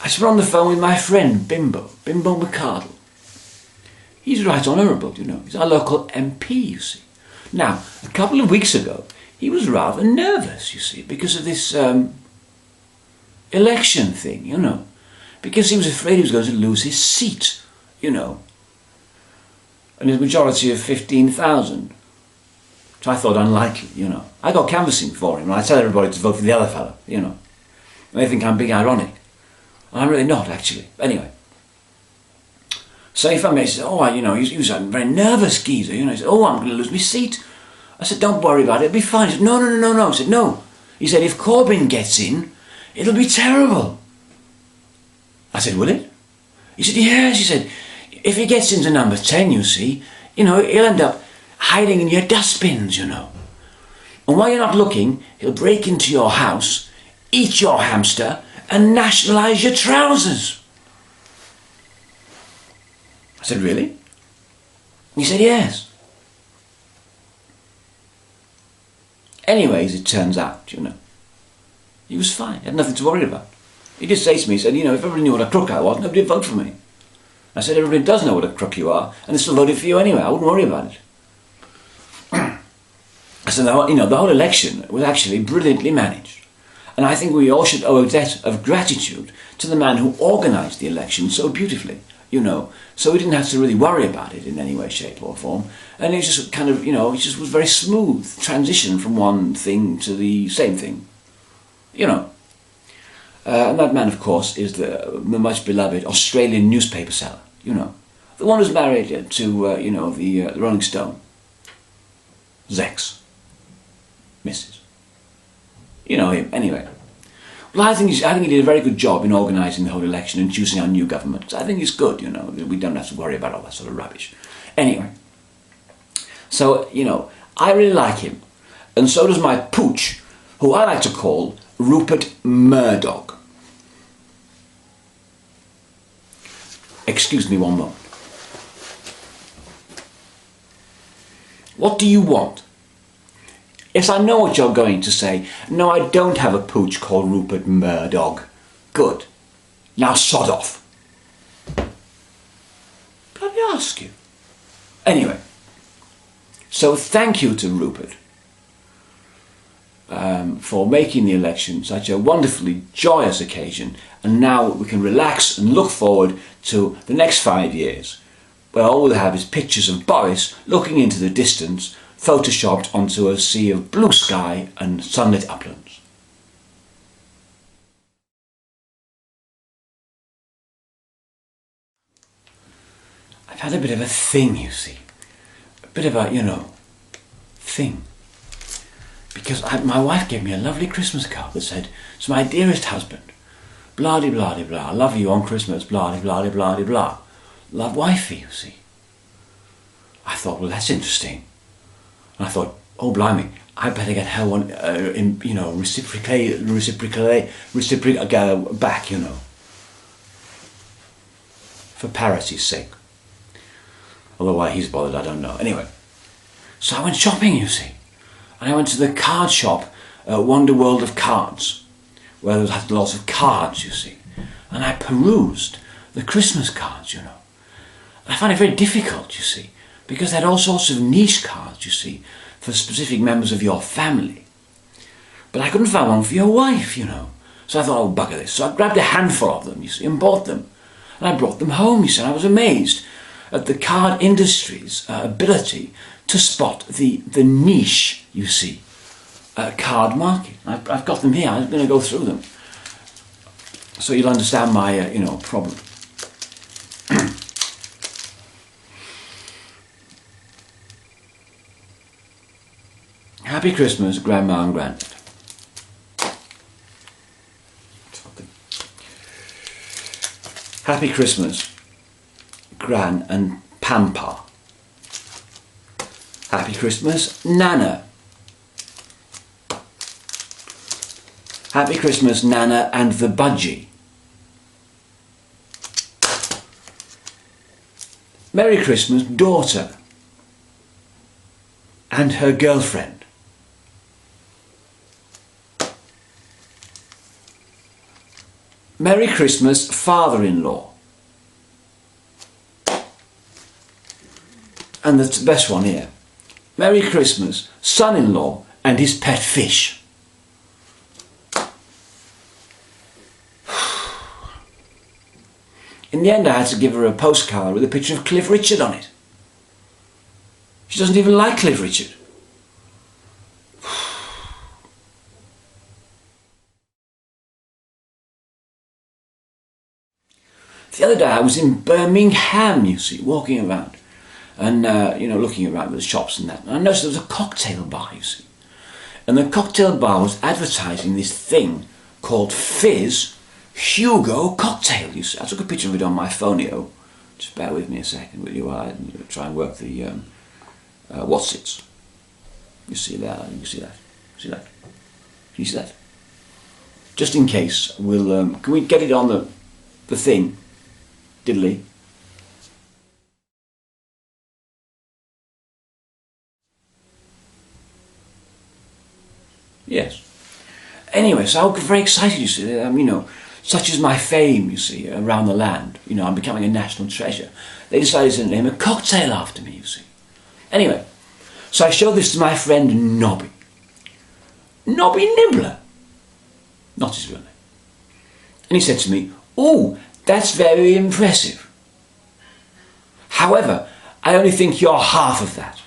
I was on the phone with my friend Bimbo McCardle. He's right honourable, you know. He's our local MP, you see. Now, a couple of weeks ago, he was rather nervous, you see, because of this election thing, you know. Because he was afraid he was going to lose his seat, you know. And his majority of 15,000. Which I thought unlikely, you know. I got canvassing for him, and I tell everybody to vote for the other fellow, you know. And they think I'm being ironic. I'm really not, actually. Anyway. So he phoned me, he said, oh, you know, he was a very nervous geezer, you know. He said, oh, I'm going to lose my seat. I said, don't worry about it, it'll be fine. He said, no. I said, no. He said, if Corbyn gets in, it'll be terrible. I said, will it? He said, yes. He said, if he gets into number 10, you see, you know, he'll end up hiding in your dustbins, you know. And while you're not looking, he'll break into your house, eat your hamster, and nationalise your trousers. I said, really? He said, yes. Anyways, it turns out, you know, he was fine. He had nothing to worry about. He did say to me, he said, you know, if everybody knew what a crook I was, nobody would vote for me. I said, everybody does know what a crook you are, and they still voted for you anyway. I wouldn't worry about it. I said, you know, the whole election was actually brilliantly managed. And I think we all should owe a debt of gratitude to the man who organised the election so beautifully, you know. So we didn't have to really worry about it in any way, shape or form. And it just kind of, you know, it just was very smooth transition from one thing to the same thing, you know. And that man, of course, is the much beloved Australian newspaper seller, you know. The one who's married to, you know, the Rolling Stone. Zex. Mrs. You know him, anyway. Well, I think he did a very good job in organising the whole election and choosing our new government. I think it's good, you know. We don't have to worry about all that sort of rubbish. Anyway. So, you know, I really like him. And so does my pooch, who I like to call Rupert Murdoch. Excuse me one moment. What do you want? Yes, I know what you're going to say. No, I don't have a pooch called Rupert Murdoch. Good. Now sod off. Let me ask you. Anyway, so thank you to Rupert for making the election such a wonderfully joyous occasion, and now we can relax and look forward to the next 5 years, where all we'll have is pictures of Boris looking into the distance, photoshopped onto a sea of blue sky and sunlit uplands. I've had a bit of a thing, you see. A bit of a, you know, thing. Because my wife gave me a lovely Christmas card that said, "To my dearest husband, blah de blah de blah, love you on Christmas, blah de blah de blah de blah. Love wifey," you see. I thought, well, that's interesting. And I thought, oh blimey, I better get her one, you know, reciprocate back, you know, for parity's sake. Although why he's bothered, I don't know. Anyway, so I went shopping, you see. And I went to the card shop, Wonder World of Cards, where there was lots of cards, you see. And I perused the Christmas cards, you know. I found it very difficult, you see, because they had all sorts of niche cards, you see, for specific members of your family. But I couldn't find one for your wife, you know. So I thought, oh, bugger this. So I grabbed a handful of them, you see, and bought them. And I brought them home, you see, and I was amazed at the card industry's ability to spot the niche, you see, card market. I've got them here. I'm going to go through them, so you'll understand my, you know, problem. Happy Christmas, Grandma and Grandad. Happy Christmas, Gran and Pampa. Happy Christmas, Nana. Happy Christmas, Nana and the Budgie. Merry Christmas, Daughter and her girlfriend. Merry Christmas, father-in-law. And the best one here. Merry Christmas, son-in-law and his pet fish. In the end, I had to give her a postcard with a picture of Cliff Richard on it. She doesn't even like Cliff Richard. The other day I was in Birmingham, you see, walking around and, looking around with the shops and that. And I noticed there was a cocktail bar, you see. And the cocktail bar was advertising this thing called Fizz Hugo cocktail, you see. I took a picture of it on my phoneo. Just bear with me a second, will you, while I try and work the what's it. You see that? You see that? See that? Can you see that? Just in case, we'll can we get it on the thing? Diddly. Yes. Anyway, so I was very excited, you see, such is my fame, you see, around the land. I'm becoming a national treasure. They decided to name a cocktail after me, you see. Anyway, so I showed this to my friend Nobby. Nobby Nibbler. Not his real name. And he said to me, "Oh, that's very impressive. However, I only think you're half of that."